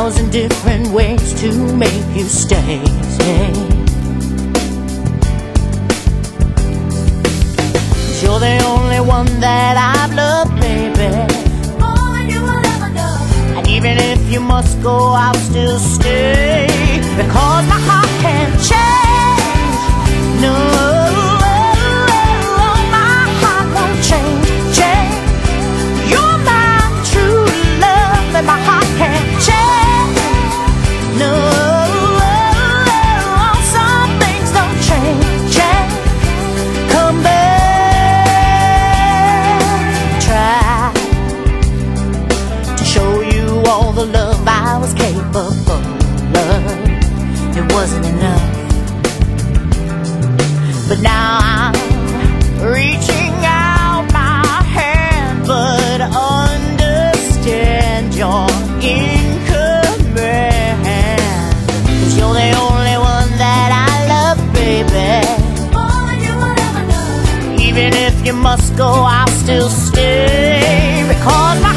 1,000 different ways to make you stay. You're the only one that I've loved, baby. More than you will ever know. And even if you must go, I'll still stay. Because my heart can't change. No, my heart won't change. You're my true love, and my heart can't change. No, some things don't change. Come back, try to show you all the love I was capable of. It wasn't enough, but now I'm reaching out my hand, but understand you're in command. 'Cause you're the only one that I love, baby. More than you will ever know. Even if you must go, I'll still stay. Because my